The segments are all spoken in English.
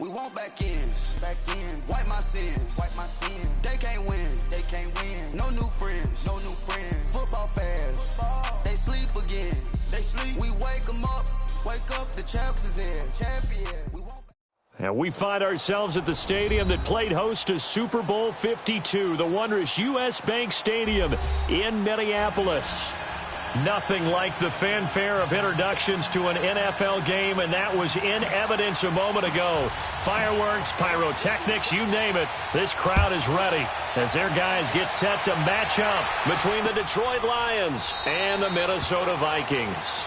We want back ends. Wipe my sins. They can't win. No new friends. Football fans. They sleep again. We wake them up. The champs is in. Champion. And we find ourselves at the stadium that played host to Super Bowl 52, the wondrous U.S. Bank Stadium in Minneapolis. Nothing like the fanfare of introductions to an NFL game, and that was in evidence a moment ago. Fireworks, pyrotechnics, you name it. This crowd is ready as their guys get set to match up between the Detroit Lions and the Minnesota Vikings.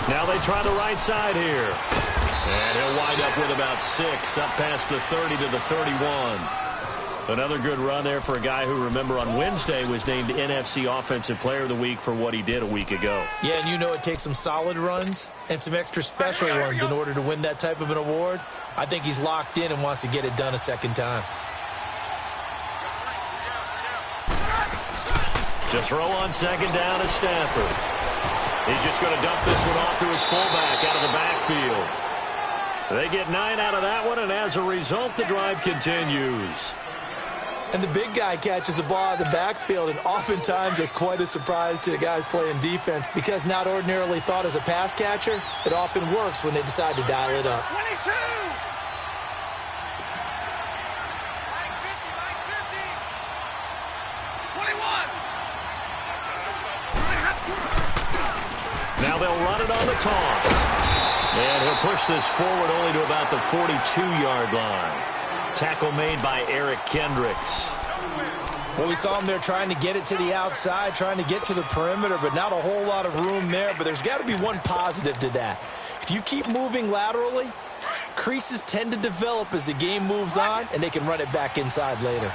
Now they try the right side here. And he'll wind up with about 6, up past the 30 to the 31. Another good run there for a guy who, remember, on Wednesday was named NFC Offensive Player of the Week for what he did a week ago. Yeah, and you know it takes some solid runs and some extra special ones in order to win that type of an award. I think he's locked in and wants to get it done a second time. To throw on second down is Stafford. He's just going to dump this one off to his fullback out of the backfield. They get 9 out of that one, and as a result, the drive continues. And the big guy catches the ball out of the backfield, and oftentimes that's quite a surprise to the guys playing defense because not ordinarily thought as a pass catcher, it often works when they decide to dial it up. 22! Now they'll run it on the toss. And he'll push this forward only to about the 42-yard line. Tackle made by Eric Kendricks. Well, we saw him there trying to get it to the outside, trying to get to the perimeter, but not a whole lot of room there. But there's got to be one positive to that. If you keep moving laterally, creases tend to develop as the game moves on, and they can run it back inside later.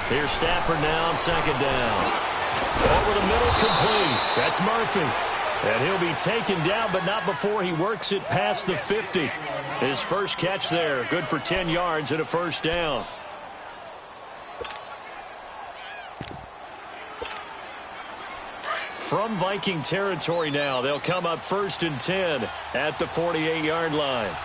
Here's Stafford now on second down. Over the middle, complete. That's Murphy. And he'll be taken down, but not before he works it past the 50. His first catch there, good for 10 yards and a first down. From Viking territory now, they'll come up 1st and 10 at the 48-yard line.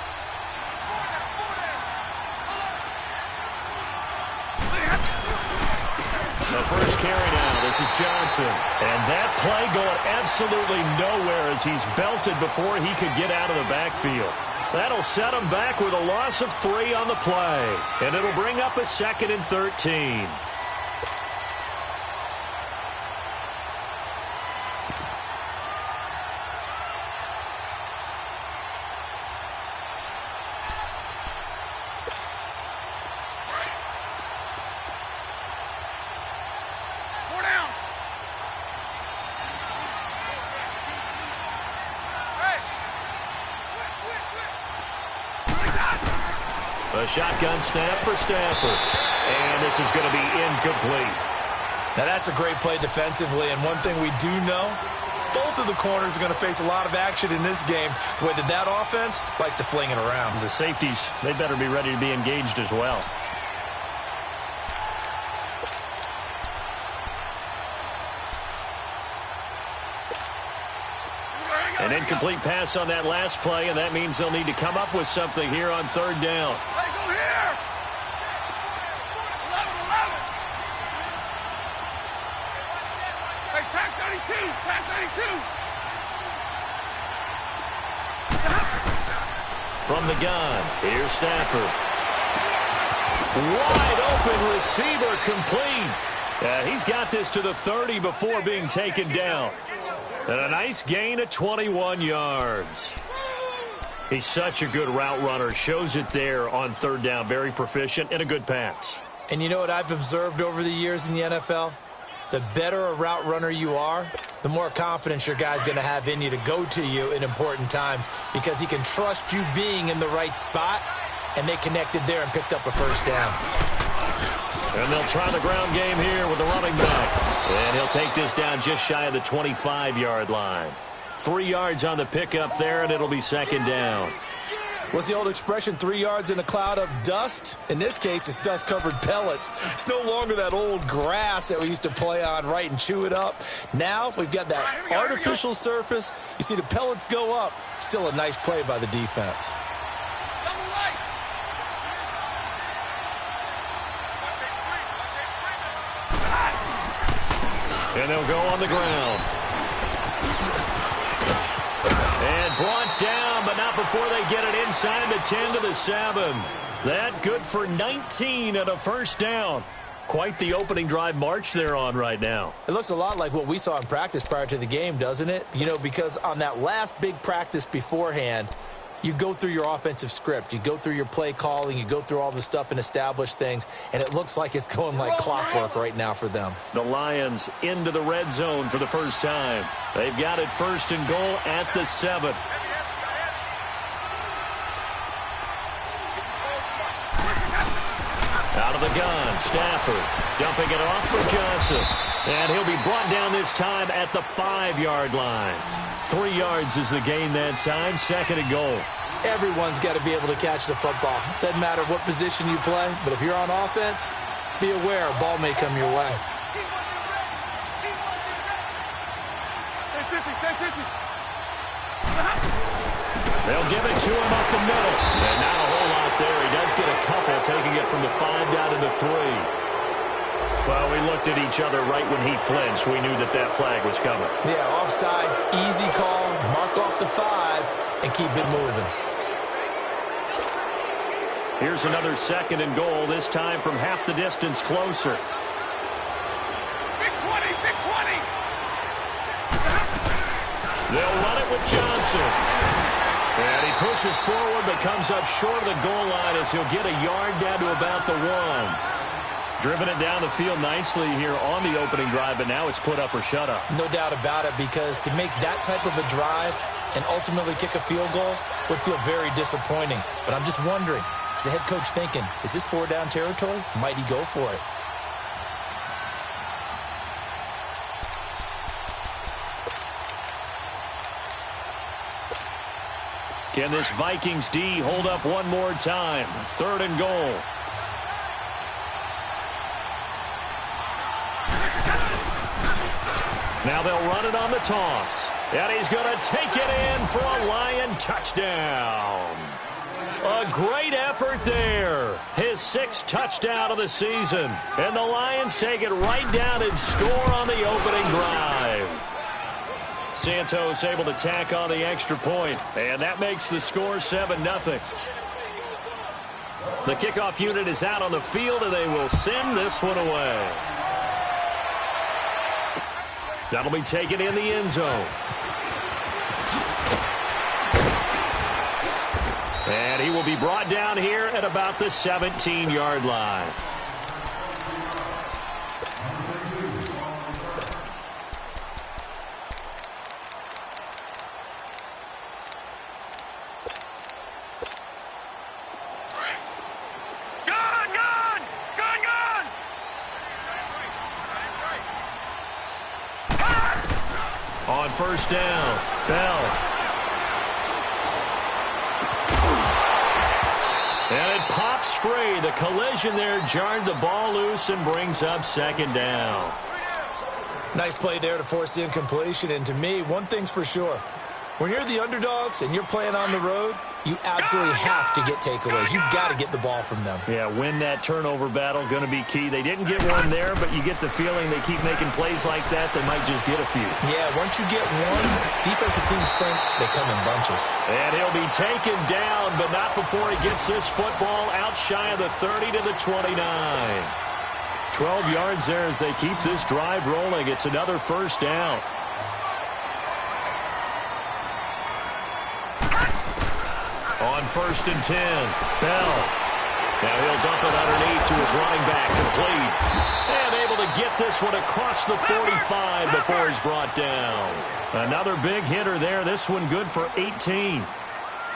The first carry now, this is Johnson. And that play going absolutely nowhere as he's belted before he could get out of the backfield. That'll set him back with a loss of 3 on the play. And it'll bring up a 2nd and 13. A shotgun snap for Stafford. And this is going to be incomplete. Now that's a great play defensively, and one thing we do know, both of the corners are going to face a lot of action in this game, the way that offense likes to fling it around. The safeties, they better be ready to be engaged as well. An incomplete pass on that last play, and that means they'll need to come up with something here on 3rd down. Hey, go here! 11. Hey, tag 32. From the gun, here's Stafford. Wide open receiver, complete. He's got this to the 30 before being taken down. And a nice gain of 21 yards. He's such a good route runner. Shows it there on 3rd down. Very proficient and a good pass. And you know what I've observed over the years in the NFL? The better a route runner you are, the more confidence your guy's going to have in you to go to you in important times because he can trust you being in the right spot, and they connected there and picked up a first down. And they'll try the ground game here with the running back. And he'll take this down just shy of the 25-yard line. 3 yards on the pickup there, and it'll be second down. What's the old expression, 3 yards in a cloud of dust? In this case, it's dust-covered pellets. It's no longer that old grass that we used to play on, right, and chew it up. Now we've got that artificial surface. You see the pellets go up. Still a nice play by the defense. And they'll go on the ground. And brought down, but not before they get it inside the 10 to the 7. That good for 19 and a first down. Quite the opening drive march they're on right now. It looks a lot like what we saw in practice prior to the game, doesn't it? You know, because on that last big practice beforehand, you go through your offensive script. You go through your play calling. You go through all the stuff and establish things. And it looks like it's going like clockwork right now for them. The Lions into the red zone for the first time. They've got it first and goal at the 7. Out of the gun, Stafford dumping it off for Johnson. And he'll be brought down this time at the 5-yard line. 3 yards is the gain that time, second and goal. Everyone's got to be able to catch the football. Doesn't matter what position you play, but if you're on offense, be aware a ball may come your way. They'll give it to him up the middle. And not a whole lot there. He does get a couple, taking it from the 5 down to the 3. Well, we looked at each other right when he flinched. We knew that that flag was coming. Yeah, offsides, easy call, mark off the 5, and keep it moving. Here's another second and goal, this time from half the distance closer. Big 20, big 20. They'll run it with Johnson. And he pushes forward but comes up short of the goal line as he'll get a yard down to about the 1. Driven it down the field nicely here on the opening drive, but now it's put up or shut up. No doubt about it, because to make that type of a drive and ultimately kick a field goal would feel very disappointing. But I'm just wondering, is the head coach thinking, is this 4-down territory? Might he go for it? Can this Vikings D hold up one more time? Third and goal. Now they'll run it on the toss. And he's going to take it in for a Lion touchdown. A great effort there. His 6th touchdown of the season. And the Lions take it right down and score on the opening drive. Santos able to tack on the extra point. And that makes the score 7-0. The kickoff unit is out on the field, and they will send this one away. That'll be taken in the end zone. And he will be brought down here at about the 17-yard line. On first down, Bell. And it pops free. The collision there jarred the ball loose and brings up second down. Nice play there to force the incompletion. And to me, one thing's for sure. When you're the underdogs and you're playing on the road, you absolutely have to get takeaways. You've got to get the ball from them. Yeah, win that turnover battle, going to be key. They didn't get one there, but you get the feeling they keep making plays like that, they might just get a few. Yeah, once you get one, defensive teams think they come in bunches. And he'll be taken down, but not before he gets this football out shy of the 30 to the 29. 12 yards there as they keep this drive rolling. It's another first down. On first and 10, Bell. Now he'll dump it underneath to his running back, complete. And able to get this one across the 45 before he's brought down. Another big hitter there. This one good for 18.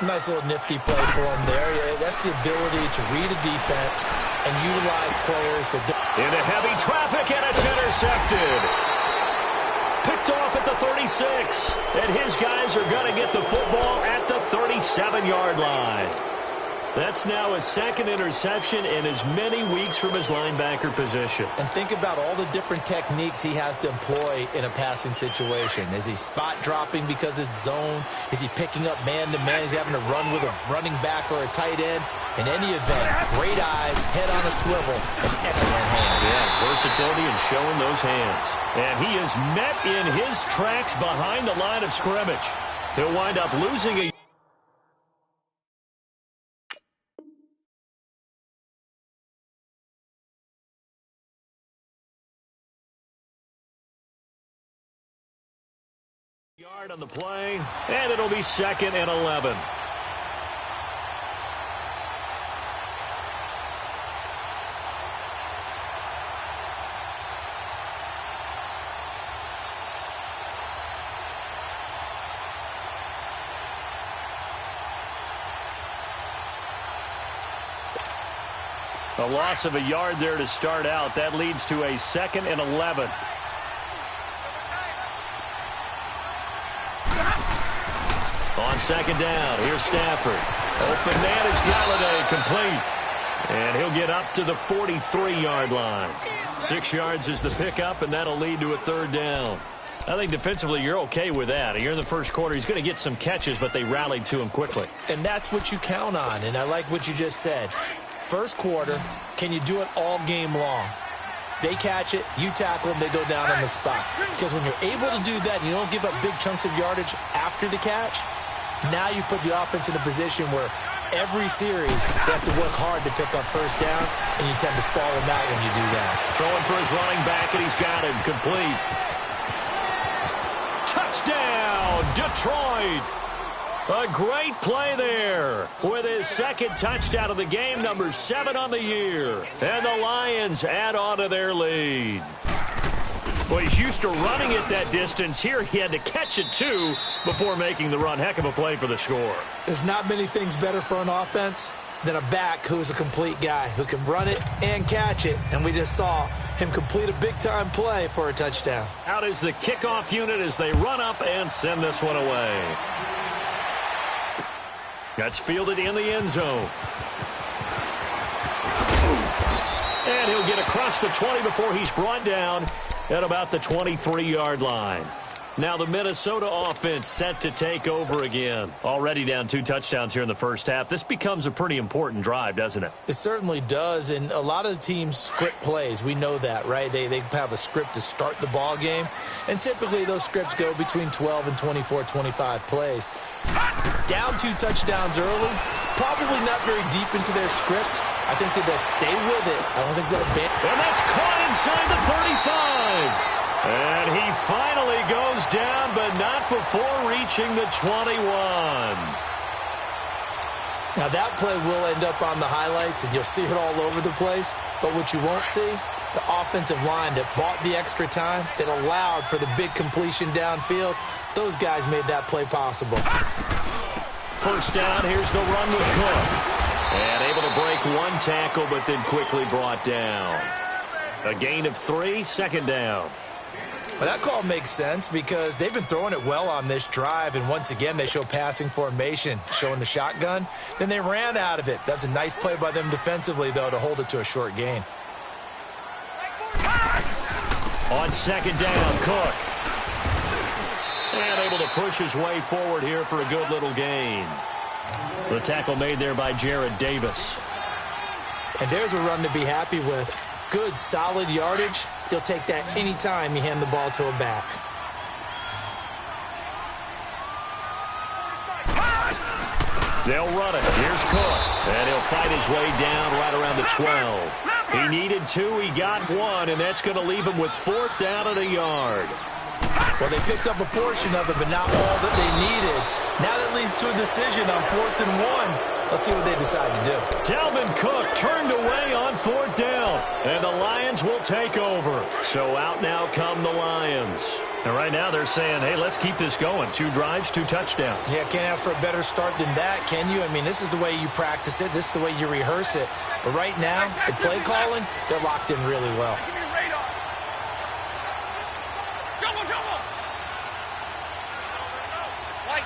Nice little nifty play for him there. Yeah, that's the ability to read a defense and utilize players that don't. Into heavy traffic, and it's intercepted. Picked off at the 36. And his guys are going to get the football at the 37-yard line. That's now his second interception in as many weeks from his linebacker position. And think about all the different techniques he has to employ in a passing situation. Is he spot dropping because it's zone? Is he picking up man-to-man? Is he having to run with a running back or a tight end? In any event, great eyes, head on a swivel, and excellent hands. Yeah, versatility and showing those hands. And he is met in his tracks behind the line of scrimmage. He'll wind up losing a yard on the play, and it'll be 2nd and 11. A loss of a yard there to start out. That leads to a 2nd and 11. On 2nd down, here's Stafford. Open man is Galladay, complete. And he'll get up to the 43-yard line. 6 yards is the pickup, and that'll lead to a 3rd down. I think defensively you're okay with that. You're in the first quarter. He's going to get some catches, but they rallied to him quickly. And that's what you count on, and I like what you just said. First quarter, can you do it all game long? They catch it, you tackle them, they go down on the spot. Because when you're able to do that and you don't give up big chunks of yardage after the catch, now you put the offense in a position where every series they have to work hard to pick up first downs, and you tend to stall them out when you do that. Throwing for his running back, and he's got him complete. Touchdown, Detroit! A great play there with his 2nd touchdown of the game, number 7 on the year. And the Lions add on to their lead. Well, he's used to running it that distance. Here he had to catch it, too, before making the run. Heck of a play for the score. There's not many things better for an offense than a back who's a complete guy, who can run it and catch it. And we just saw him complete a big-time play for a touchdown. Out is the kickoff unit as they run up and send this one away. That's fielded in the end zone. And he'll get across the 20 before he's brought down at about the 23-yard line. Now the Minnesota offense set to take over again. Already down 2 touchdowns here in the first half. This becomes a pretty important drive, doesn't it? It certainly does, and a lot of the teams script plays. We know that, right? They have a script to start the ball game, and typically those scripts go between 12 and 24, 25 plays. Down 2 touchdowns early, probably not very deep into their script. I think that they'll stay with it. I don't think they'll abandon. And that's caught inside the 35. And he finally goes down, but not before reaching the 21. Now that play will end up on the highlights, and you'll see it all over the place. But what you won't see, the offensive line that bought the extra time, that allowed for the big completion downfield, those guys made that play possible. First down, here's the run with Cook. And able to break 1 tackle, but then quickly brought down. A gain of 3, 2nd down. Well, that call makes sense because they've been throwing it well on this drive, and once again they show passing formation, showing the shotgun. Then they ran out of it. That's a nice play by them defensively, though, to hold it to a short gain. On 2nd down, Cook. And able to push his way forward here for a good little gain. The tackle made there by Jared Davis. And there's a run to be happy with. Good, solid yardage. He'll take that any time you hand the ball to a back. They'll run it. Here's Cook. And he'll fight his way down right around the 12. He needed 2. He got 1. And that's going to leave him with 4th down and a yard. Well, they picked up a portion of it, but not all that they needed. Now that leads to a decision on 4th and 1. Let's see what they decide to do. Dalvin Cook turned away on 4th down, and the Lions will take over. So out now come the Lions. And right now they're saying, hey, let's keep this going. 2 drives, 2 touchdowns. Yeah, can't ask for a better start than that, can you? I mean, this is the way you practice it. This is the way you rehearse it. But right now, the play calling, they're locked in really well. Give me a radar. Double, double. White.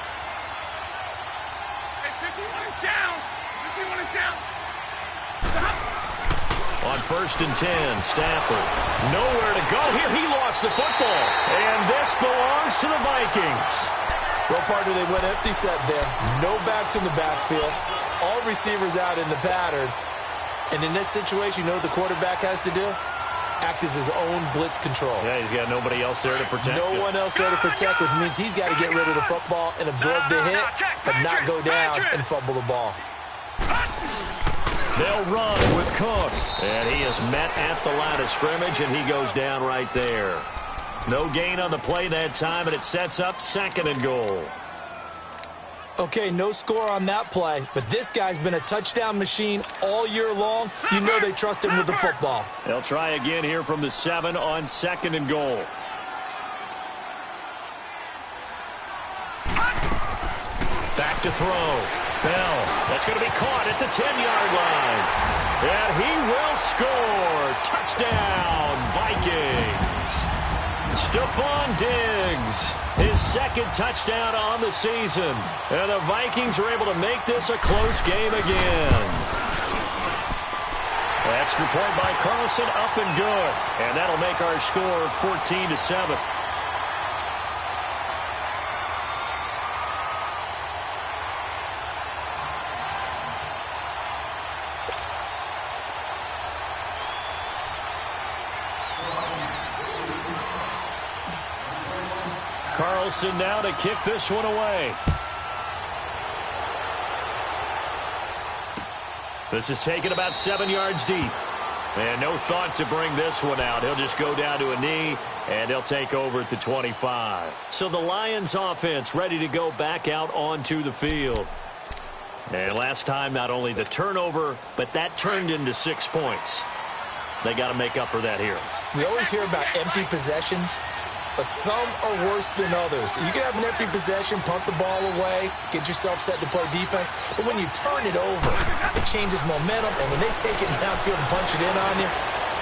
Hey, 51 is down. 51 is down. Stop. On 1st and 10, Stafford. Nowhere to go here. He lost the football. And this belongs to the Vikings. Well, partner, they went empty set there. No backs in the backfield. All receivers out in the pattern. And in this situation, you know what the quarterback has to do? Act as his own blitz control. Yeah, he's got nobody else there to protect No one else there to protect, which means he's got to get rid of the football and absorb the hit, but not go down and fumble the ball. They'll run with Cook. And he is met at the line of scrimmage, and he goes down right there. No gain on the play that time, and it sets up 2nd and goal. Okay, no score on that play, but this guy's been a touchdown machine all year long. You know they trust him with the football. They'll try again here from the 7 on 2nd and goal. Back to throw. Bell. That's going to be caught at the 10-yard line. And he will score. Touchdown, Vikings. Stephon Diggs, his 2nd touchdown on the season. And the Vikings are able to make this a close game again. Extra point by Carlson, up and good. And that'll make our score 14-7. Carlson now to kick this one away. This is taken about 7 yards deep. And no thought to bring this one out. He'll just go down to a knee, and they'll take over at the 25. So the Lions offense ready to go back out onto the field. And last time, not only the turnover, but that turned into 6 points. They got to make up for that here. We always hear about empty possessions, but some are worse than others. You can have an empty possession, punt the ball away, get yourself set to play defense, but when you turn it over, it changes momentum, and when they take it downfield and punch it in on you,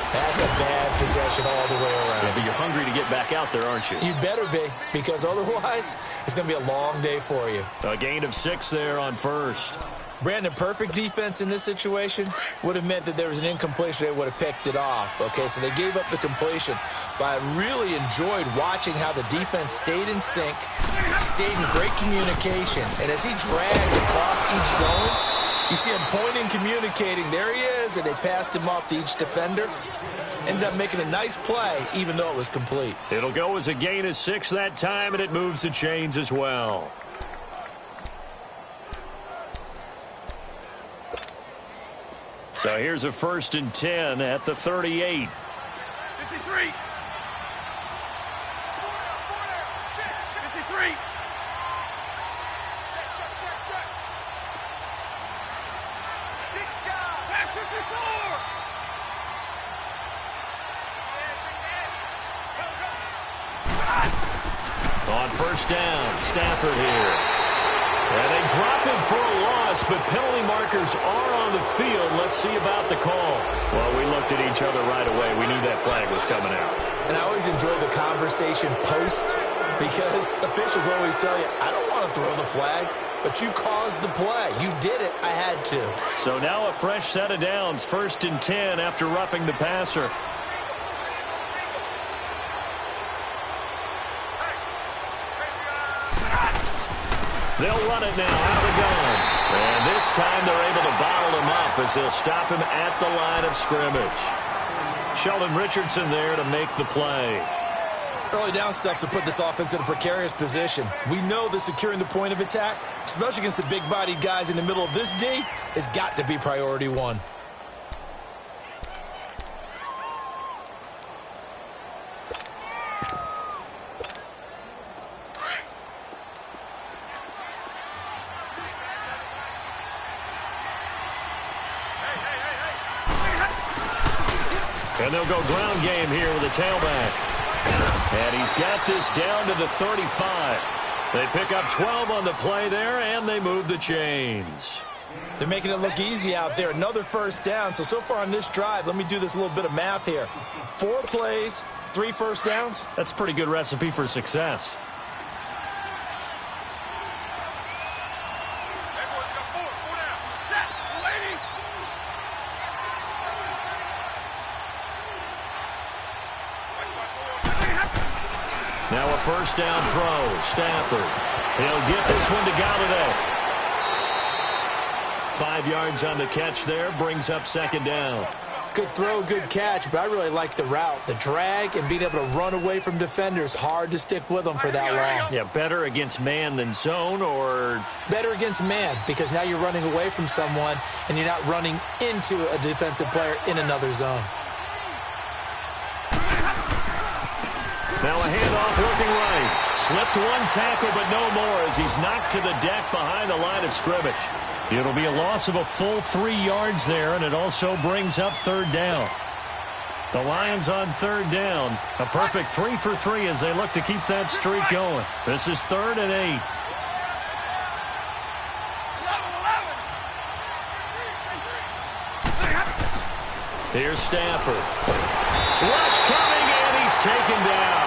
that's a bad possession all the way around. Yeah, but you're hungry to get back out there, aren't you? You better be, because otherwise, it's going to be a long day for you. A gain of 6 there on 1st. Brandon, perfect defense in this situation would have meant that there was an incompletion. They would have picked it off. Okay, so they gave up the completion. But I really enjoyed watching how the defense stayed in sync, stayed in great communication. And as he dragged across each zone, you see him pointing, communicating. There he is, and they passed him off to each defender. Ended up making a nice play, even though it was complete. It'll go as a gain of 6 that time, and it moves the chains as well. So here's a 1st and 10 at the 38. 53. 53. Pass 54. On 1st down, Stafford here. And they drop him for a loss, but penalty markers are on the field. Let's see about the call. Well, we looked at each other right away. We knew that flag was coming out. And I always enjoy the conversation post, because officials always tell you, I don't want to throw the flag, but you caused the play. You did it. I had to. So now a fresh set of downs, 1st and 10 after roughing the passer. They'll run it now out of the gun. And this time they're able to bottle him up as they'll stop him at the line of scrimmage. Sheldon Richardson there to make the play. Early down stuff to put this offense in a precarious position. We know that securing the point of attack, especially against the big-bodied guys in the middle of this D, has got to be priority 1. And they'll go ground game here with a tailback. And he's got this down to the 35. They pick up 12 on the play there, and they move the chains. They're making it look easy out there. Another first down. So far on this drive, let me do this little bit of math here. 4 plays, 3 first downs. That's a pretty good recipe for success. Now a first down throw. Stafford. He'll get this one to Galladay. 5 yards on the catch there. Brings up second down. Good throw, good catch, but I really like the route. The drag and being able to run away from defenders. Hard to stick with them for that long. Yeah, better against man than zone, or? Better against man, because now you're running away from someone and you're not running into a defensive player in another zone. Now a handoff looking right. Slipped one tackle, but no more as he's knocked to the deck behind the line of scrimmage. It'll be a loss of a full 3 yards there, and it also brings up third down. The Lions on third down. A perfect 3 for 3 as they look to keep that streak going. This is 3rd and 8. Here's Stafford. Rush coming, and he's taken down.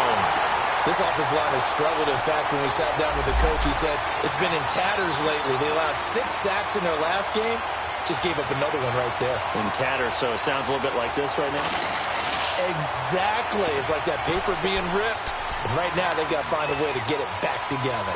This offensive line has struggled. In fact, when we sat down with the coach, he said it's been in tatters lately. They allowed 6 sacks in their last game. Just gave up another one right there. In tatters, so it sounds a little bit like this right now? Exactly. It's like that paper being ripped. And right now, they've got to find a way to get it back together.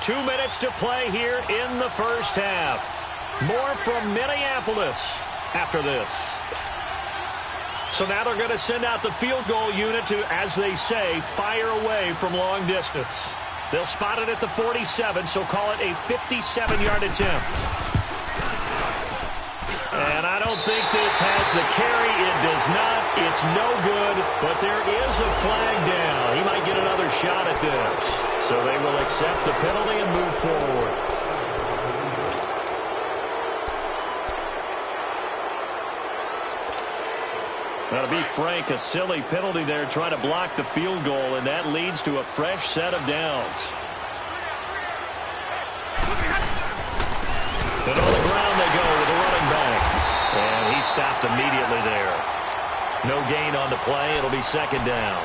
Two minutes to play here in the first half. More from Minneapolis after this. So now they're going to send out the field goal unit to, as they say, fire away from long distance. They'll spot it at the 47, so call it a 57-yard attempt. And I don't think this has the carry. It does not. It's no good, but there is a flag down. He might get another shot at this. So they will accept the penalty and move forward. Now, to be frank, a silly penalty there trying to block the field goal, and that leads to a fresh set of downs. And on the ground they go with a running back. And he stopped immediately there. No gain on the play. It'll be second down.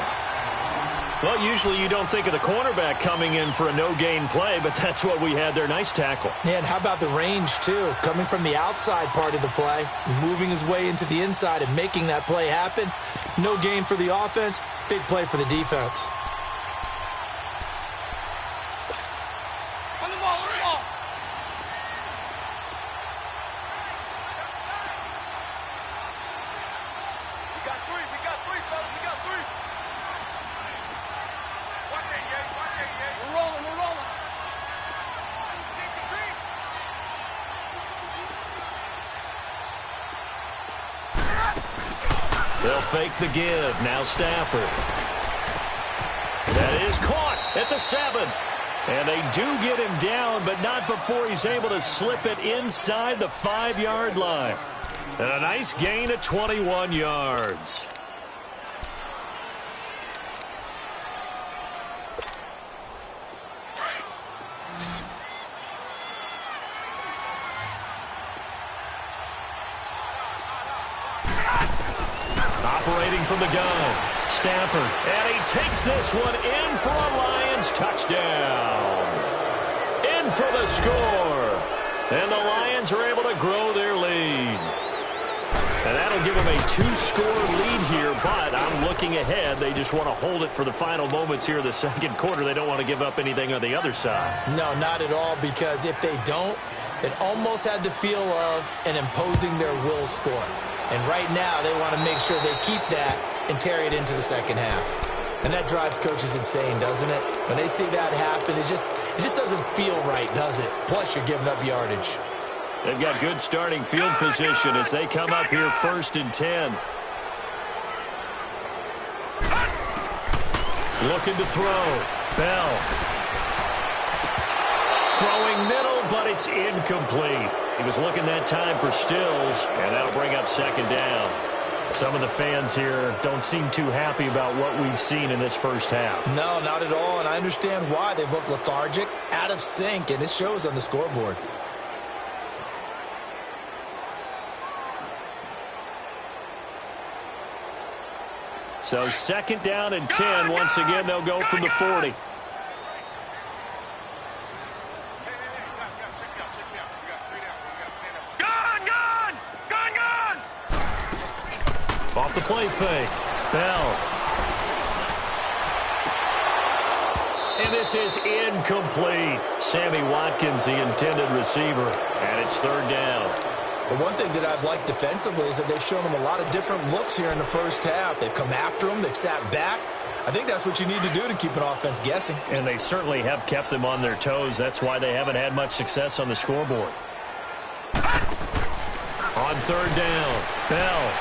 Well, usually you don't think of the cornerback coming in for a no-gain play, but that's what we had there. Nice tackle. Yeah, and how about the range, too? Coming from the outside part of the play, moving his way into the inside and making that play happen. No gain for the offense, big play for the defense. On the ball, on the ball. We got three, fellas, we got three. Watch it, Ye. We're rolling. They'll fake the give. Now Stafford. That is caught at the 7. And they do get him down, but not before he's able to slip it inside the 5-yard line. And a nice gain of 21 yards. Operating from the gun, Stafford, and he takes this one in for a Lions touchdown. In for the score. And the Lions are able to grow their lead. And that'll give them a 2-score lead here, but I'm looking ahead. They just want to hold it for the final moments here of the second quarter. They don't want to give up anything on the other side. No, not at all, because if they don't, it almost had the feel of an imposing their will score. And right now, they want to make sure they keep that and carry it into the second half. And that drives coaches insane, doesn't it? When they see that happen, it just doesn't feel right, does it? Plus, you're giving up yardage. They've got good starting field position as they come up here 1st and 10. Looking to throw. Bell. Throwing middle, but it's incomplete. He was looking that time for Stills, and that'll bring up second down. Some of the fans here don't seem too happy about what we've seen in this first half. No, not at all, and I understand why. They've looked lethargic, out of sync, and it shows on the scoreboard. So 2nd down and 10. Once again, they'll go from the 40. Off the play fake. Bell. And this is incomplete. Sammy Watkins, the intended receiver. And it's 3rd down. But one thing that I've liked defensively is that they've shown them a lot of different looks here in the first half. They've come after them. They've sat back. I think that's what you need to do to keep an offense guessing. And they certainly have kept them on their toes. That's why they haven't had much success on the scoreboard. On 3rd down, Bell.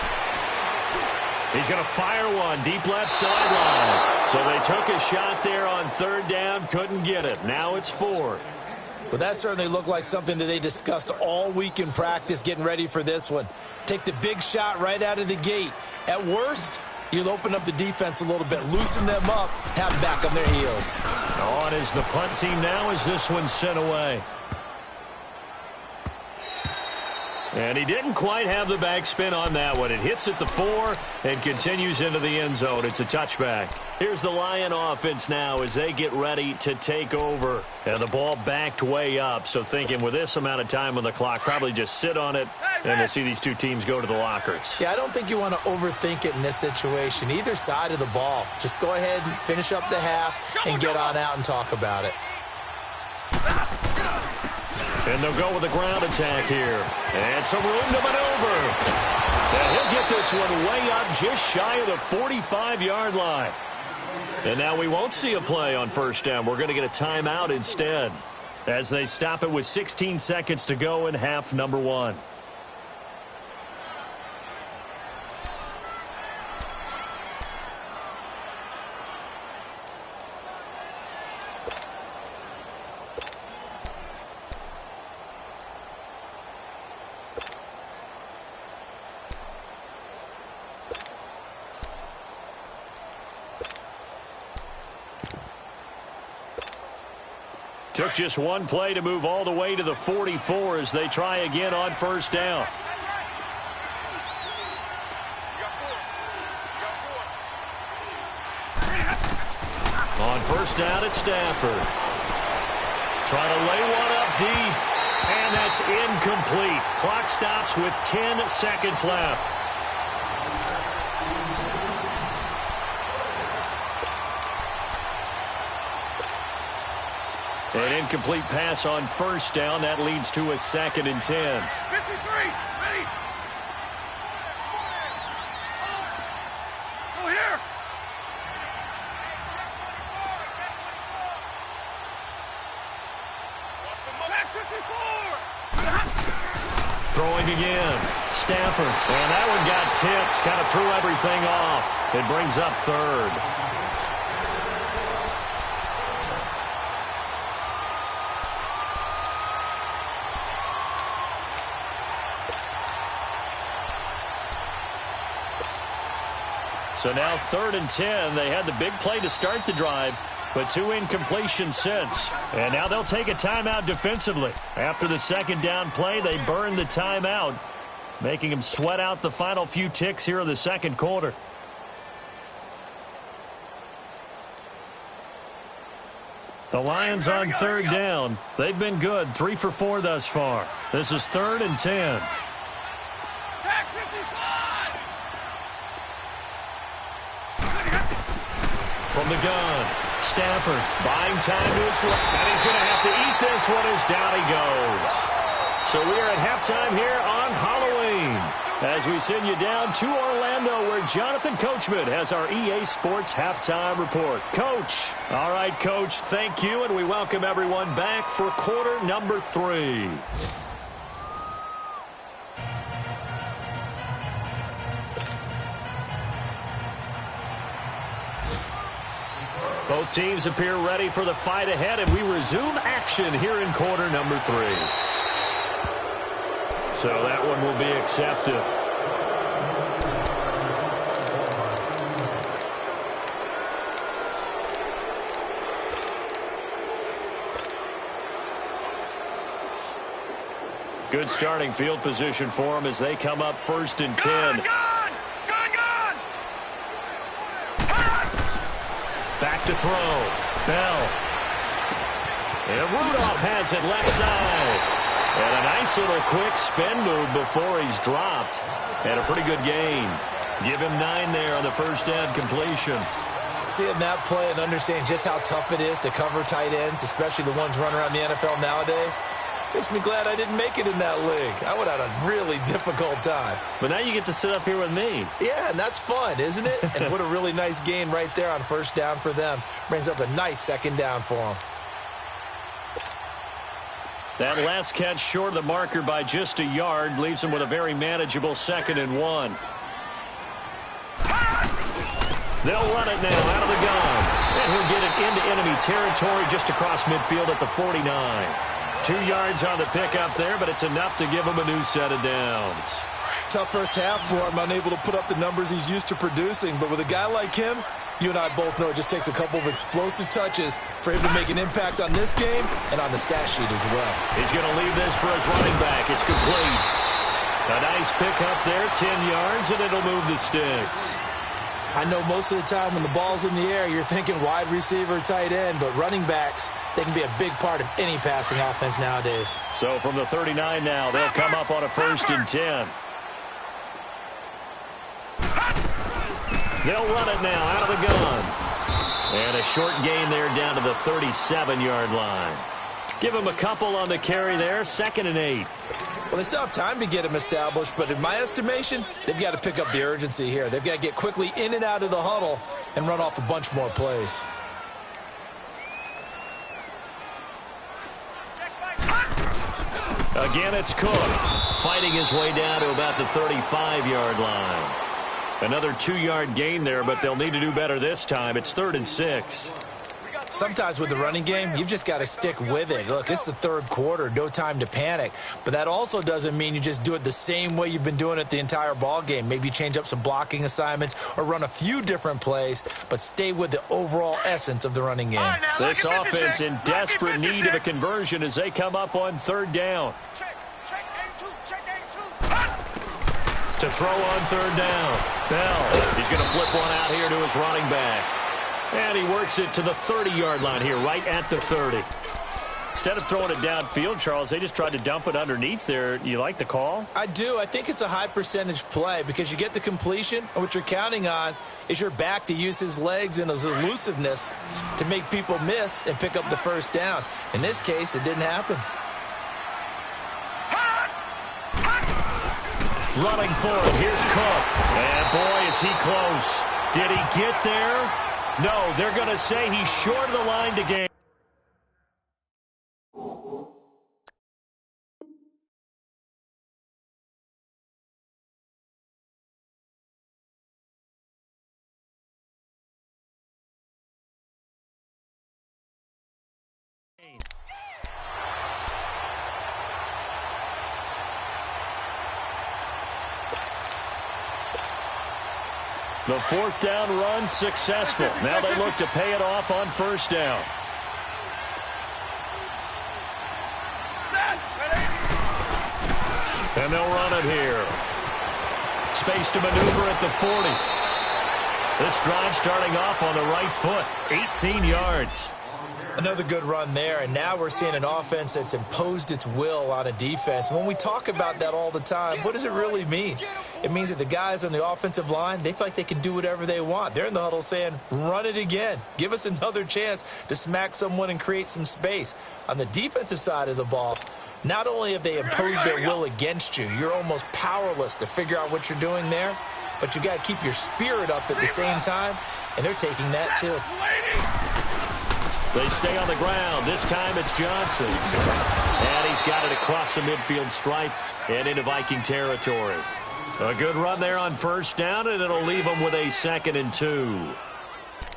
He's going to fire one deep left sideline. So they took a shot there on 3rd down, couldn't get it. Now it's 4th. Well, that certainly looked like something that they discussed all week in practice getting ready for this one. Take the big shot right out of the gate. At worst, you'll open up the defense a little bit, loosen them up, have them back on their heels. On is the punt team now as this one's sent away. And he didn't quite have the backspin on that one. It hits at the 4 and continues into the end zone. It's a touchback. Here's the Lion offense now as they get ready to take over. And the ball backed way up. So thinking with this amount of time on the clock, probably just sit on it, and we'll see these two teams go to the lockers. Yeah, I don't think you want to overthink it in this situation. Either side of the ball. Just go ahead and finish up the half and get on out and talk about it. And they'll go with a ground attack here. And some room to maneuver. And he'll get this one way up just shy of the 45-yard line. And now we won't see a play on first down. We're going to get a timeout instead as they stop it with 16 seconds to go in half number 1. Took just one play to move all the way to the 44 as they try again on first down. On first down, it's Stafford. Trying to lay one up deep, and that's incomplete. Clock stops with 10 seconds left. An incomplete pass on first down. That leads to a 2nd and 10. 53, ready. Go here. Back 54. Throwing again. Stafford. And that one got tipped. Kind of threw everything off. It brings up 3rd. So now 3rd and 10. They had the big play to start the drive, but 2 incompletions since. And now they'll take a timeout defensively. After the 2nd down play, they burned the timeout, making them sweat out the final few ticks here in the 2nd quarter. The Lions on 3rd down. They've been good, 3 for 4 thus far. This is 3rd and 10. Back 55. From the gun, Stafford buying time to his right, and he's going to have to eat this one as down he goes. So we are at halftime here on Halloween as we send you down to Orlando where Jonathan Coachman has our EA Sports halftime report. Coach. All right, Coach, thank you, and we welcome everyone back for quarter number 3. Both teams appear ready for the fight ahead, and we resume action here in quarter number 3. So that one will be accepted. Good starting field position for them as they come up 1st and 10. Back to throw. Bell. And Rudolph has it left side. And a nice little quick spin move before he's dropped. And a pretty good gain. Give him 9 there on the first down completion. Seeing that play and understanding just how tough it is to cover tight ends, especially the ones running around the NFL nowadays, makes me glad I didn't make it in that league. I would have had a really difficult time. But now you get to sit up here with me. Yeah, and that's fun, isn't it? And what a really nice gain right there on first down for them. Brings up a nice 2nd down for them. That last catch short of the marker by just a yard leaves them with a very manageable 2nd and 1. They'll run it now out of the gun. And he'll get it into enemy territory just across midfield at the 49. 2 yards on the pickup there, but it's enough to give him a new set of downs. Tough first half for him, unable to put up the numbers he's used to producing. But with a guy like him, you and I both know it just takes a couple of explosive touches for him to make an impact on this game and on the stat sheet as well. He's going to leave this for his running back. It's complete. A nice pickup there, 10 yards, and it'll move the sticks. I know most of the time when the ball's in the air, you're thinking wide receiver, tight end, but running backs, they can be a big part of any passing offense nowadays. So from the 39 now, they'll come up on a 1st and 10. They'll run it now out of the gun. And a short gain there down to the 37-yard line. Give him a couple on the carry there, 2nd and 8. Well, they still have time to get him established, but in my estimation, they've got to pick up the urgency here. They've got to get quickly in and out of the huddle and run off a bunch more plays. Again, it's Cook, fighting his way down to about the 35-yard line. Another 2-yard gain there, but they'll need to do better this time. It's 3rd and 6. Sometimes with the running game, you've just got to stick with it. Look, it's the 3rd quarter, no time to panic. But that also doesn't mean you just do it the same way you've been doing it the entire ball game. Maybe change up some blocking assignments or run a few different plays, but stay with the overall essence of the running game. Right, now, this offense in desperate need of a conversion as they come up on 3rd down. Check A2. To throw on 3rd down. Bell, he's going to flip one out here to his running back. And he works it to the 30-yard line here, right at the 30. Instead of throwing it downfield, Charles, they just tried to dump it underneath there. You like the call? I do. I think it's a high-percentage play because you get the completion, and what you're counting on is your back to use his legs and his elusiveness to make people miss and pick up the 1st down. In this case, it didn't happen. Running forward, here's Cook. And boy, is he close. Did he get there? No, they're going to say he's short of the line to gain. The 4th down run successful. Now they look to pay it off on 1st down. And they'll run it here. Space to maneuver at the 40. This drive starting off on the right foot. 18 yards. Another good run there, and now we're seeing an offense that's imposed its will on a defense. When we talk about that all the time, what does it really mean? It means that the guys on the offensive line, they feel like they can do whatever they want. They're in the huddle saying, run it again. Give us another chance to smack someone and create some space. On the defensive side of the ball, not only have they imposed their will against you, you're almost powerless to figure out what you're doing there, but you got to keep your spirit up at the same time, and they're taking that too. They stay on the ground. This time it's Johnson. And he's got it across the midfield stripe and into Viking territory. A good run there on 1st down, and it'll leave them with a 2nd and 2.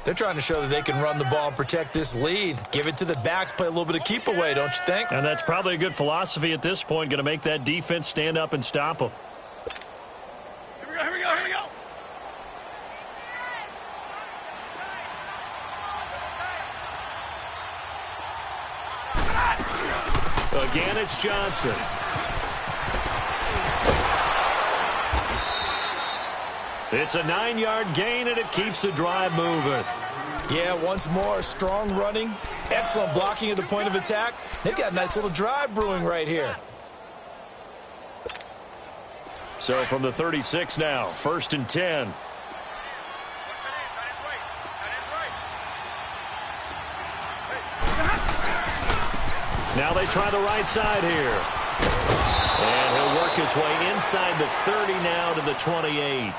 They're trying to show that they can run the ball and protect this lead. Give it to the backs, play a little bit of keep away, don't you think? And that's probably a good philosophy at this point, going to make that defense stand up and stop them. Here we go. Again, it's Johnson. It's a 9-yard gain, and it keeps the drive moving. Yeah, once more, strong running, excellent blocking at the point of attack. They've got a nice little drive brewing right here. So from the 36 now, 1st and 10. Now they try the right side here. And he'll work his way inside the 30 now to the 28.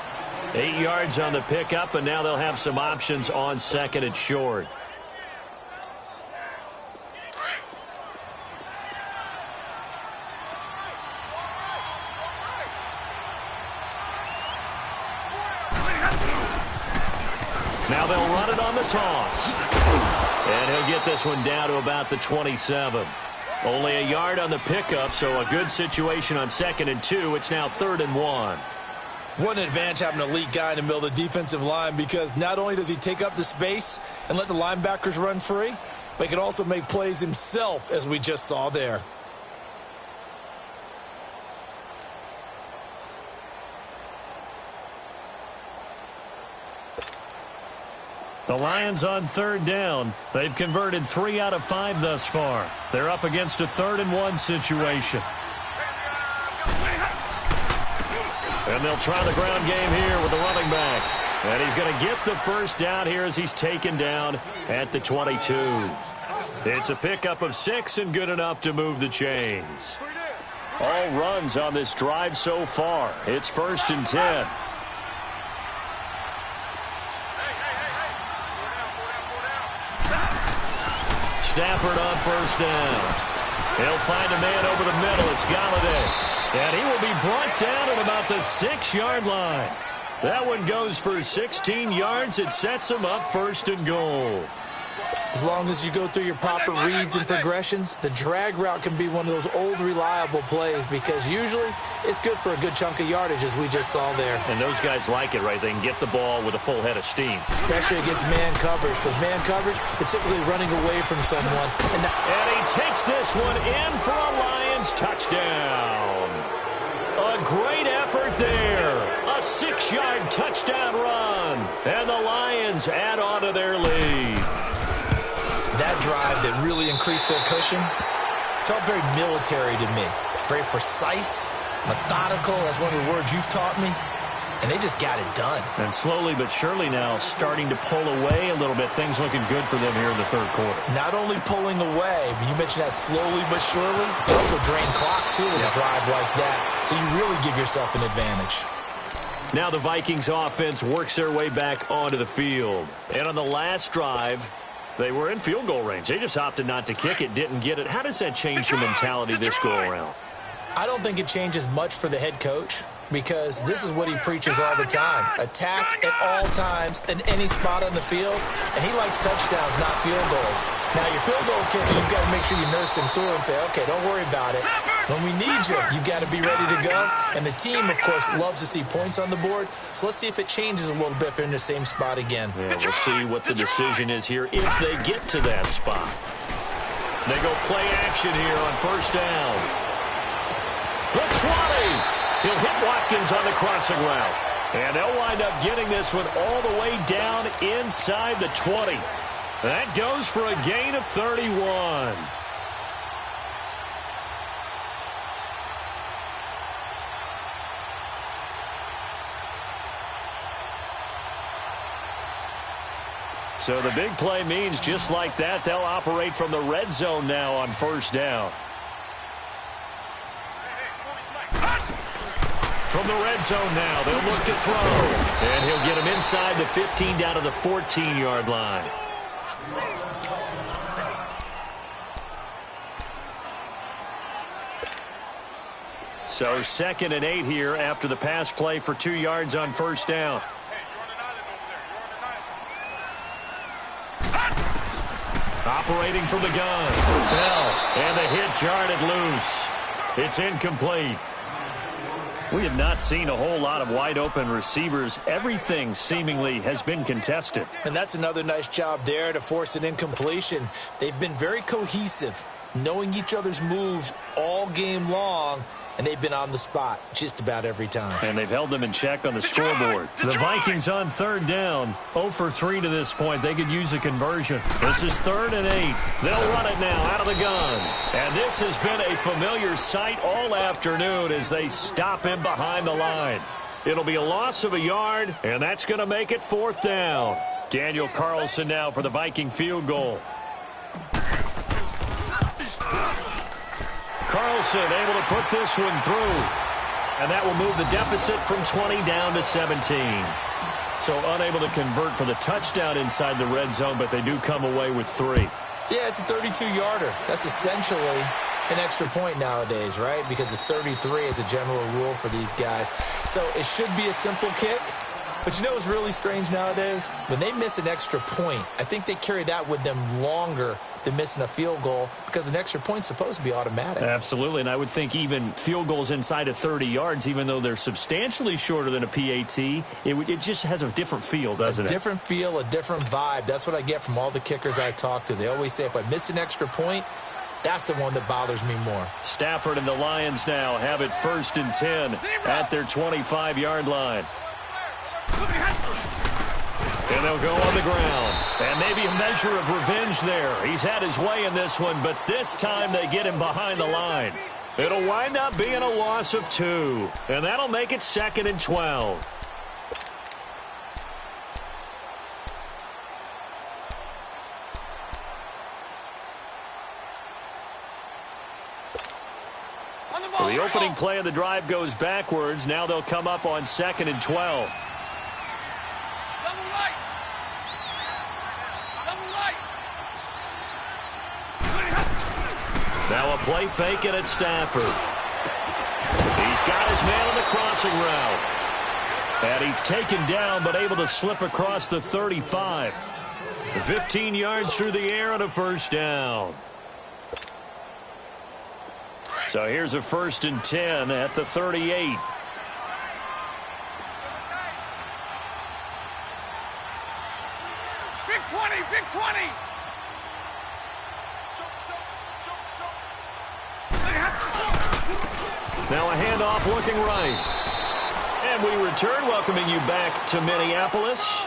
8 yards on the pickup, and now they'll have some options on 2nd and short. Now they'll run it on the toss. And he'll get this one down to about the 27. Only a yard on the pickup, so a good situation on 2nd and 2. It's now 3rd and 1. What an advantage having an elite guy in the middle of the defensive line, because not only does he take up the space and let the linebackers run free, but he can also make plays himself, as we just saw there. The Lions on 3rd down. They've converted 3 out of 5 thus far. They're up against a 3rd and 1 situation. And they'll try the ground game here with the running back. And he's going to get the 1st down here as he's taken down at the 22. It's a pickup of 6 and good enough to move the chains. All runs on this drive so far. It's 1st and 10. Stafford on 1st down. He'll find a man over the middle. It's Galladay. And he will be brought down at about the 6-yard line. That one goes for 16 yards. It sets him up 1st and goal. As long as you go through your proper reads and progressions, the drag route can be one of those old reliable plays because usually it's good for a good chunk of yardage as we just saw there. And those guys like it, right? They can get the ball with a full head of steam. Especially against man coverage. With man coverage, particularly running away from someone. And he takes this one in for a Lions touchdown. A great effort there. A 6-yard touchdown run. And the Lions add on to their lead. That drive that really increased their cushion felt very military to me. Very precise, methodical. That's one of the words you've taught me. And they just got it done. And slowly but surely now starting to pull away a little bit. Things looking good for them here in the 3rd quarter. Not only pulling away, but you mentioned that slowly but surely. You also drain clock, too, with a drive like that. So you really give yourself an advantage. Now the Vikings offense works their way back onto the field. And on the last drive, they were in field goal range. They just opted not to kick it, didn't get it. How does that change the mentality this go-around? I don't think it changes much for the head coach because this is what he preaches all the time. Attack at all times in any spot on the field. And he likes touchdowns, not field goals. Now, your field goal kicker, you've got to make sure you nurse him through and say, okay, don't worry about it. When we need you, you've got to be ready to go. And the team, of course, loves to see points on the board. So let's see if it changes a little bit if they're in the same spot again. Yeah, we'll see what the decision is here if they get to that spot. They go play action here on 1st down. The 20. He'll hit Watkins on the crossing route. And they'll wind up getting this one all the way down inside the 20. That goes for a gain of 31. So the big play means just like that, they'll operate from the red zone now on 1st down. From the red zone now, they'll look to throw. And he'll get him inside the 15 down to the 14-yard line. So 2nd and 8 here after the pass play for 2 yards on 1st down. Operating from the gun. Bell. And the hit jarred loose. It's incomplete. We have not seen a whole lot of wide-open receivers. Everything seemingly has been contested. And that's another nice job there to force an incompletion. They've been very cohesive, knowing each other's moves all game long, and they've been on the spot just about every time. And they've held them in check on the scoreboard. The Vikings on 3rd down, 0 for 3 to this point. They could use a conversion. This is 3rd and 8. They'll run it now out of the gun. And this has been a familiar sight all afternoon as they stop him behind the line. It'll be a loss of a yard, and that's going to make it 4th down. Daniel Carlson now for the Viking field goal. Carlson able to put this one through. And that will move the deficit from 20 down to 17. So unable to convert for the touchdown inside the red zone, but they do come away with 3. Yeah, it's a 32-yarder. That's essentially an extra point nowadays, right? Because it's 33 as a general rule for these guys. So it should be a simple kick. But you know what's really strange nowadays? When they miss an extra point, I think they carry that with them longer than missing a field goal because an extra point's supposed to be automatic. Absolutely, and I would think even field goals inside of 30 yards, even though they're substantially shorter than a PAT, it just has a different feel, doesn't it? A different feel, a different vibe. That's what I get from all the kickers I talk to. They always say if I miss an extra point, that's the one that bothers me more. Stafford and the Lions now have it 1st and 10 at their 25-yard line. And they'll go on the ground. And maybe a measure of revenge there. He's had his way in this one, but this time they get him behind the line. It'll wind up being a loss of 2. And that'll make it 2nd and 12. So the opening play of the drive goes backwards. Now they'll come up on 2nd and 12. Now a play fake and it's Stafford. He's got his man on the crossing route. And he's taken down but able to slip across the 35. 15 yards through the air and a first down. So here's a 1st and 10 at the 38. Big 20, big 20. Now a handoff looking right. And we return, welcoming you back to Minneapolis.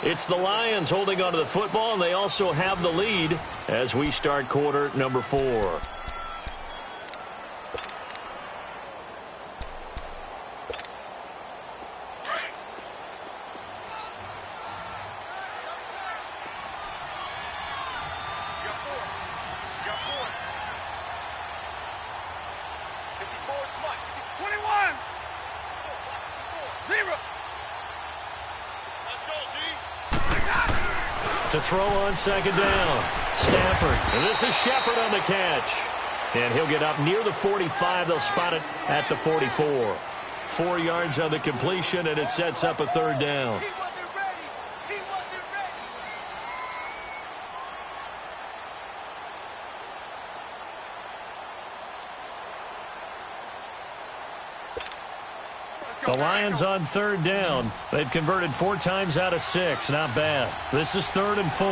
It's the Lions holding onto the football, and they also have the lead as we start quarter number 4. To throw on 2nd down. Stafford. And this is Shepard on the catch. And he'll get up near the 45. They'll spot it at the 44. 4 yards on the completion, and it sets up a 3rd down. The Lions on 3rd down. They've converted 4 times out of 6. Not bad. This is 3rd and 4.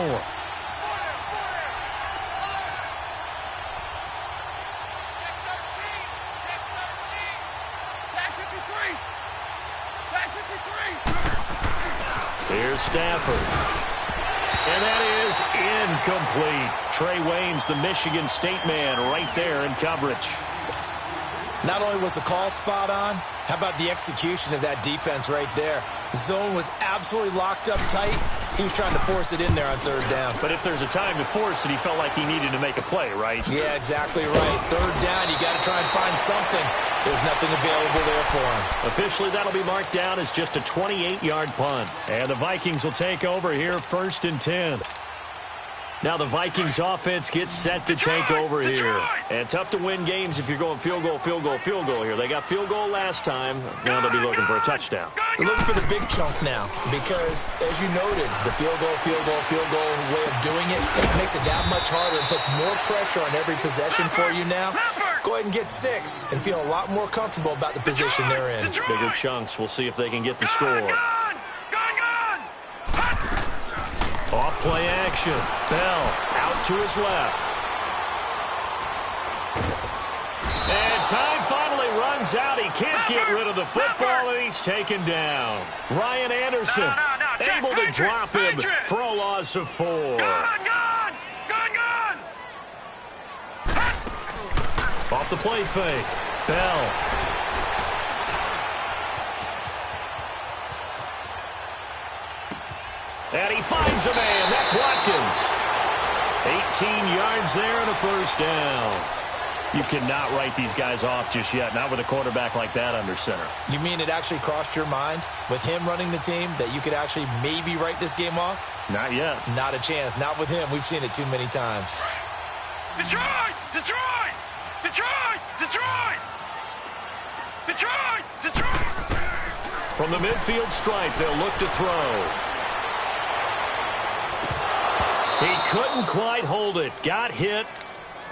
Here's Stafford. And that is incomplete. Trey Waynes, the Michigan State man, right there in coverage. Not only was the call spot on, how about the execution of that defense right there? The zone was absolutely locked up tight. He was trying to force it in there on 3rd down. But if there's a time to force it, he felt like he needed to make a play, right? Yeah, exactly right. 3rd down, you got to try and find something. There's nothing available there for him. Officially, that'll be marked down as just a 28-yard punt. And the Vikings will take over here, 1st and 10. Now the Vikings offense gets set to take over here. And tough to win games if you're going field goal, field goal, field goal here. They got field goal last time. Now they'll be looking for a touchdown. They're looking for the big chunk now because, as you noted, the field goal way of doing it makes it that much harder and puts more pressure on every possession for you now. Go ahead and get 6 and feel a lot more comfortable about the position they're in. Bigger chunks. We'll see if they can get the score. Off play action. Bell out to his left. And time finally runs out. He can't get rid of the football, and he's taken down. Ryan Anderson able to drop him for a loss of 4. Off the play fake. Bell. And he finds a man. That's Watkins. 18 yards there and a first down. You cannot write these guys off just yet, not with a quarterback like that under center. You mean it actually crossed your mind with him running the team that you could actually maybe write this game off? Not yet. Not a chance. Not with him. We've seen it too many times. Detroit! Detroit! Detroit! Detroit! Detroit! Detroit! From the midfield stripe, they'll look to throw. He couldn't quite hold it. Got hit.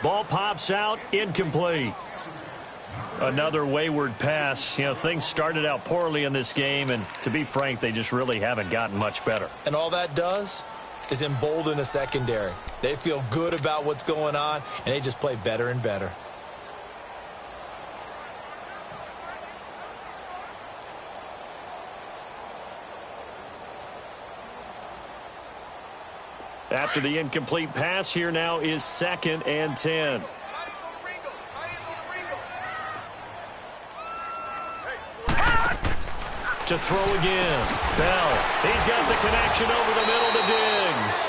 Ball pops out. Incomplete. Another wayward pass. You know, things started out poorly in this game, and to be frank, they just really haven't gotten much better. And all that does is embolden a secondary. They feel good about what's going on, and they just play better and better. After the incomplete pass, here now is 2nd and 10. To throw again. Bell. He's got the connection over the middle to Diggs.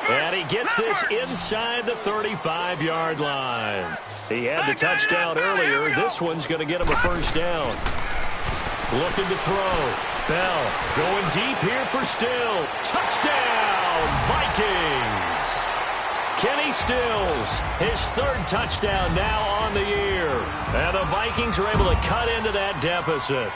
And he gets this inside the 35-yard line. He had the touchdown earlier. This one's going to get him a first down. Looking to throw. Bell going deep here for Still. Touchdown, Vikings. Kenny Stills, his third touchdown now on the year. And the Vikings are able to cut into that deficit.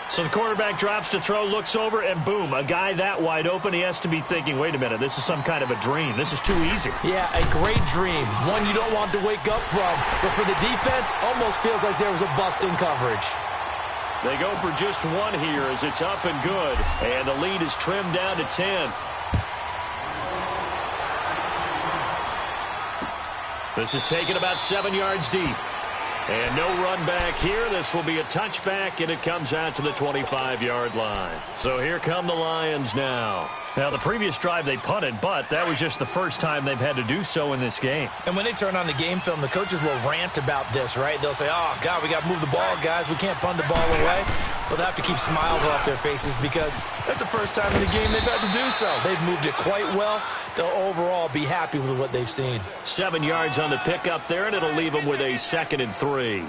So the quarterback drops to throw, looks over, and boom, a guy that wide open, he has to be thinking, wait a minute, this is some kind of a dream. This is too easy. Yeah, a great dream. One you don't want to wake up from. But for the defense, almost feels like there was a bust in coverage. They go for just one here as it's up and good. And the lead is trimmed down to 10. This is taken about 7 yards deep. And no run back here. This will be a touchback, and it comes out to the 25-yard line. So here come the Lions now. Now, the previous drive they punted, but that was just the first time they've had to do so in this game. And when they turn on the game film, the coaches will rant about this, right? They'll say, oh, God, we got to move the ball, guys. We can't punt the ball away. But they'll have to keep smiles off their faces because that's the first time in the game they've had to do so. They've moved it quite well. They'll overall be happy with what they've seen. 7 yards on the pickup there, and it'll leave them with a 2nd and 3.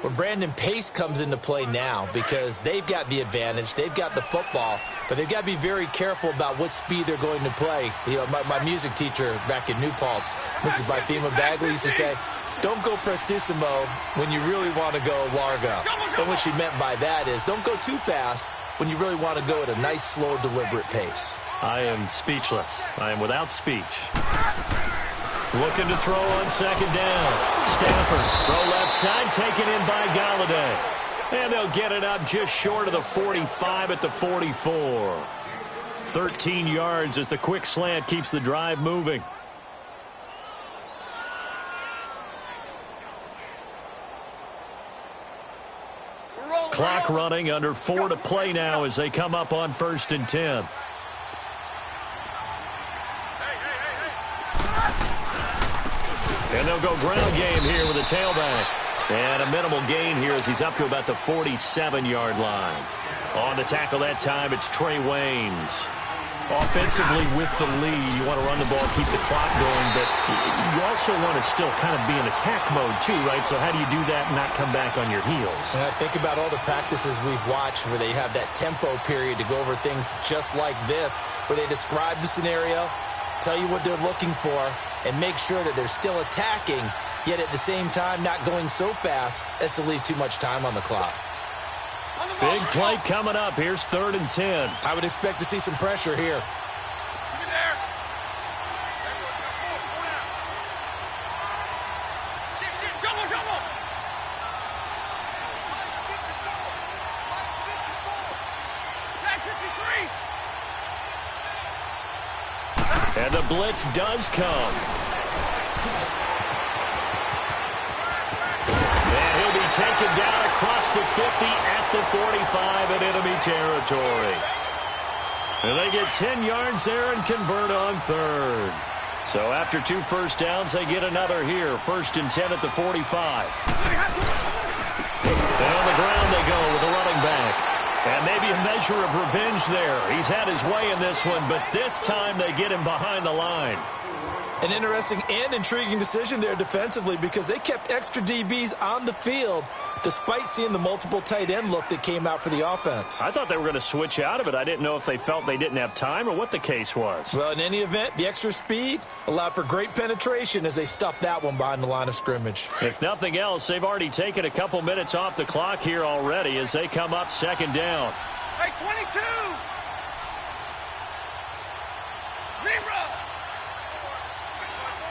Well, Brandon, pace comes into play now because they've got the advantage. They've got the football, but they've got to be very careful about what speed they're going to play. You know, my music teacher back in New Paltz, Mrs. Bythema Bagley, used to say, don't go prestissimo when you really want to go largo. And what she meant by that is don't go too fast when you really want to go at a nice, slow, deliberate pace. I am speechless. I am without speech. Looking to throw on 2nd down. Stafford, throw left side, taken in by Galladay. And they'll get it up just short of the 45 at the 44. 13 yards as the quick slant keeps the drive moving. Clock running, under 4 to play now as they come up on 1st and 10. And they'll go ground game here with a tailback. And a minimal gain here as he's up to about the 47-yard line. On the tackle that time, it's Trey Waynes. Offensively with the lead, you want to run the ball, keep the clock going, but you also want to still kind of be in attack mode too, right? So how do you do that and not come back on your heels? Think about all the practices we've watched where they have that tempo period to go over things just like this, where they describe the scenario, tell you what they're looking for, and make sure that they're still attacking, yet at the same time not going so fast as to leave too much time on the clock. Big play coming up. Here's 3rd and 10. I would expect to see some pressure here. And the blitz does come. And he'll be taken down across the 50 at the 45 in enemy territory. And they get 10 yards there and convert on 3rd. So after 2 first downs, they get another here. 1st and 10 at the 45. And on the ground they go with the running back. And maybe a measure of revenge there. He's had his way in this one, but this time they get him behind the line. An interesting and intriguing decision there defensively because they kept extra DBs on the field despite seeing the multiple tight end look that came out for the offense. I thought they were going to switch out of it. I didn't know if they felt they didn't have time or what the case was. Well, in any event, the extra speed allowed for great penetration as they stuffed that one behind the line of scrimmage. If nothing else, they've already taken a couple minutes off the clock here already as they come up 2nd down. Hey, 22!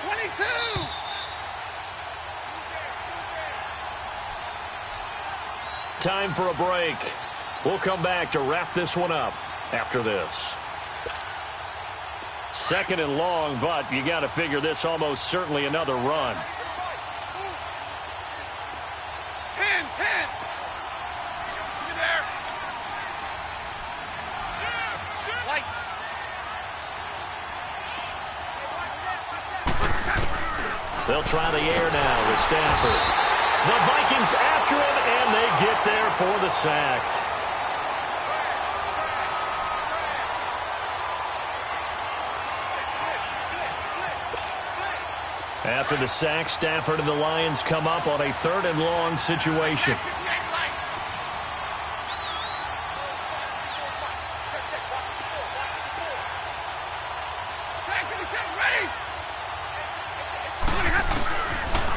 22! Time for a break. We'll come back to wrap this one up after this. 2nd and long, but you got to figure this almost certainly another run. 10. You there? Like. They'll try the air now with Stafford. The Vikings after him, and they get there for the sack. After the sack, Stafford and the Lions come up on a 3rd and long situation.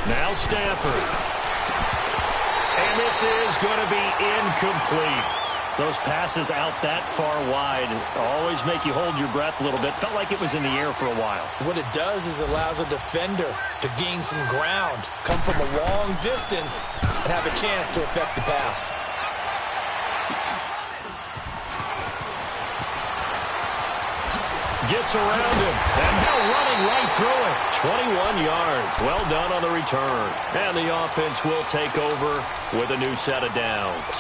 Now Stafford. And this is going to be incomplete. Those passes out that far wide always make you hold your breath a little bit. Felt like it was in the air for a while. What it does is allows a defender to gain some ground, come from a long distance, and have a chance to affect the pass. Gets around him, and now running right through it. 21 yards. Well done on the return. And the offense will take over with a new set of downs.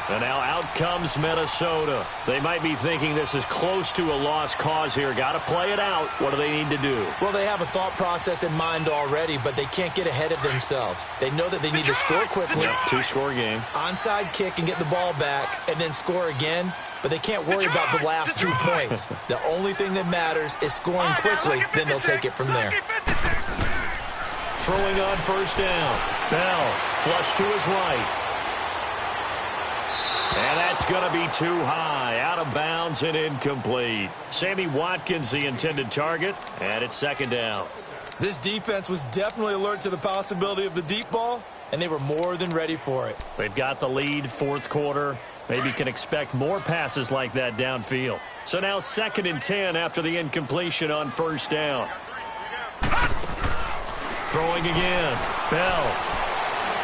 And now out comes Minnesota. They might be thinking this is close to a lost cause here. Got to play it out. What do they need to do? Well, they have a thought process in mind already, but they can't get ahead of themselves. They know that they need to score quickly. Yep, 2-score game. Onside kick and get the ball back, and then score again. But they can't worry about the last 2 points. The only thing that matters is scoring quickly, then they'll take it from there. Throwing on 1st down. Bell, flush to his right. And that's going to be too high. Out of bounds and incomplete. Sammy Watkins, the intended target, and it's 2nd down. This defense was definitely alert to the possibility of the deep ball, and they were more than ready for it. They've got the lead, 4th quarter. Maybe can expect more passes like that downfield. So now 2nd and 10 after the incompletion on 1st down. Throwing again. Bell.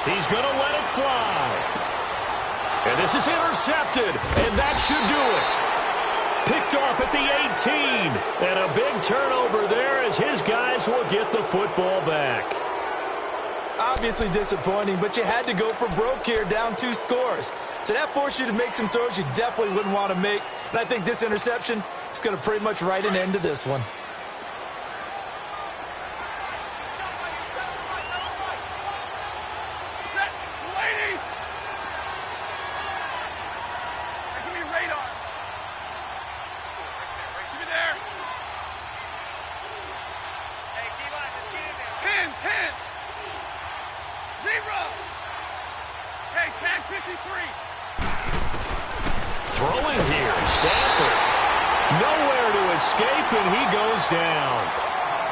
He's going to let it fly. And this is intercepted, and that should do it. Picked off at the 18. And a big turnover there as his guys will get the football back. Obviously disappointing, but you had to go for broke here, down 2 scores. So that forced you to make some throws you definitely wouldn't want to make. And I think this interception is going to pretty much write an end to this one. Throwing here, Stafford. Nowhere to escape, and he goes down.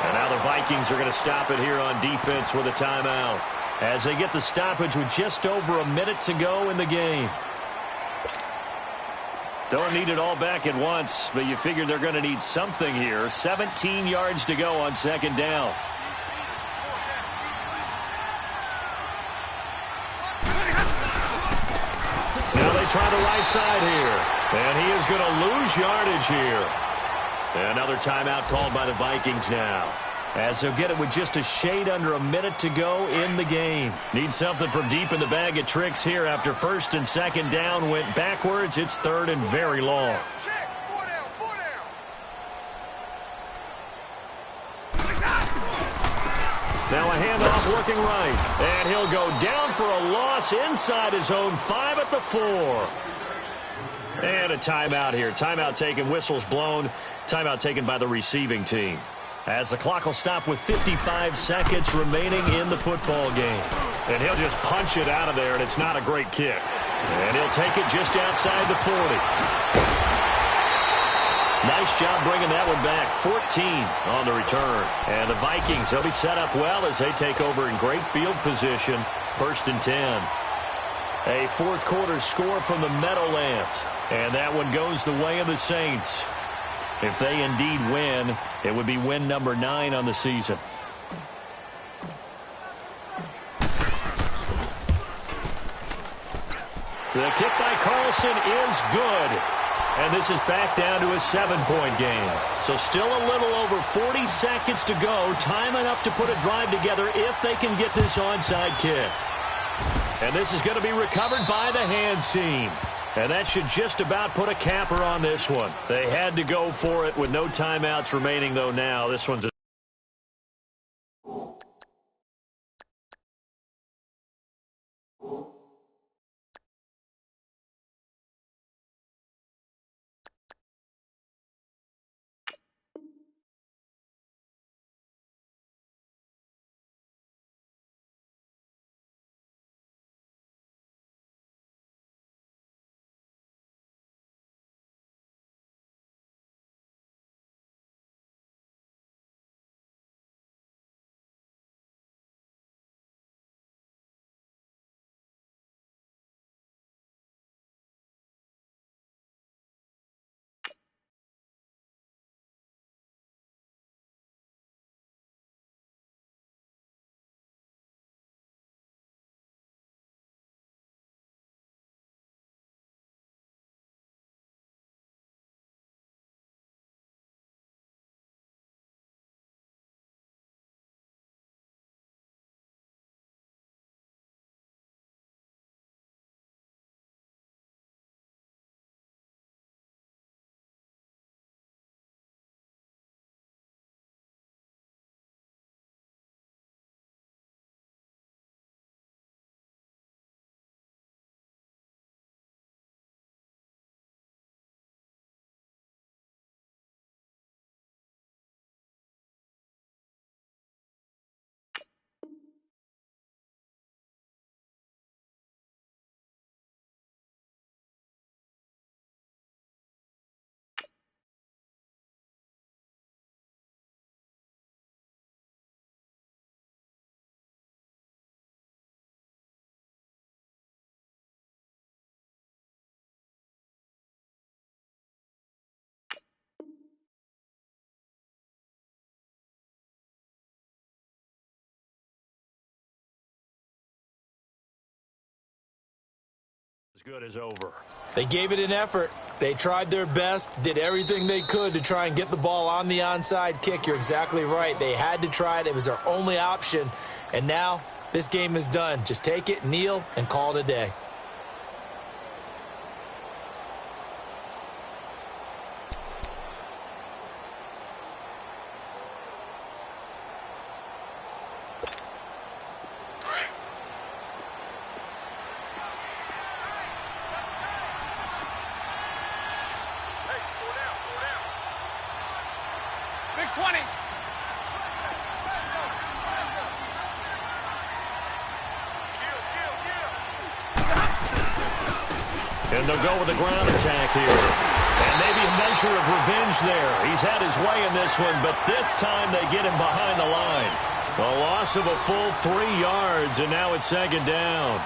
And now the Vikings are going to stop it here on defense with a timeout as they get the stoppage with just over a minute to go in the game. Don't need it all back at once, but you figure they're going to need something here. 17 yards to go on 2nd down. Now they try the right side here, and he is going to lose yardage here. Another timeout called by the Vikings now, as they'll get it with just a shade under a minute to go in the game. Need something from deep in the bag of tricks here after 1st and 2nd down went backwards. It's 3rd and very long. Now a handoff working right, and he'll go down for a loss inside his own 5 at the 4. And a timeout here. Timeout taken, whistles blown. Timeout taken by the receiving team. As the clock will stop with 55 seconds remaining in the football game. And he'll just punch it out of there, and it's not a great kick. And he'll take it just outside the 40. Nice job bringing that one back. 14 on the return. And the Vikings, they'll be set up well as they take over in great field position. 1st and 10. A 4th quarter score from the Meadowlands. And that one goes the way of the Saints. If they indeed win, it would be win number 9 on the season. The kick by Carlson is good. And this is back down to a 7-point game. So still a little over 40 seconds to go. Time enough to put a drive together if they can get this onside kick. And this is going to be recovered by the hands team. And that should just about put a capper on this one. They had to go for it with no timeouts remaining, though, now. This one's a Good as over. They gave it an effort. They tried their best, did everything they could to try and get the ball on the onside kick. You're exactly right. They had to try it. It was their only option. And now this game is done. Just take it, kneel, and call it a day. Big 20. And they'll go with the ground attack here. And maybe a measure of revenge there. He's had his way in this one, but this time they get him behind the line. A loss of a full 3 yards, and now it's second down.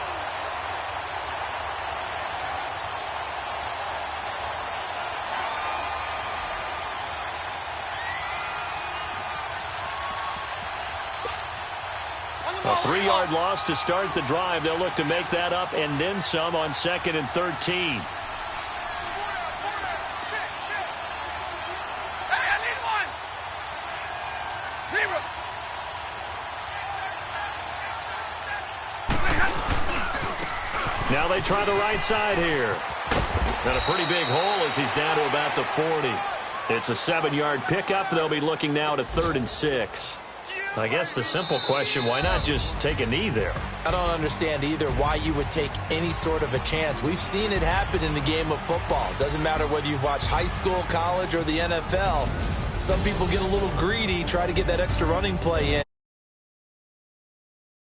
A 3-yard loss to start the drive. They'll look to make that up and then some on 2nd and 13. Hey, I need one. Now they try the right side here. Got a pretty big hole as he's down to about the 40. It's a 7-yard pickup. They'll be looking now to 3rd and 6. I guess the simple question, why not just take a knee there? I don't understand either why you would take any sort of a chance. We've seen it happen in the game of football. Doesn't matter whether you've watched high school, college, or the NFL. Some people get a little greedy, try to get that extra running play in.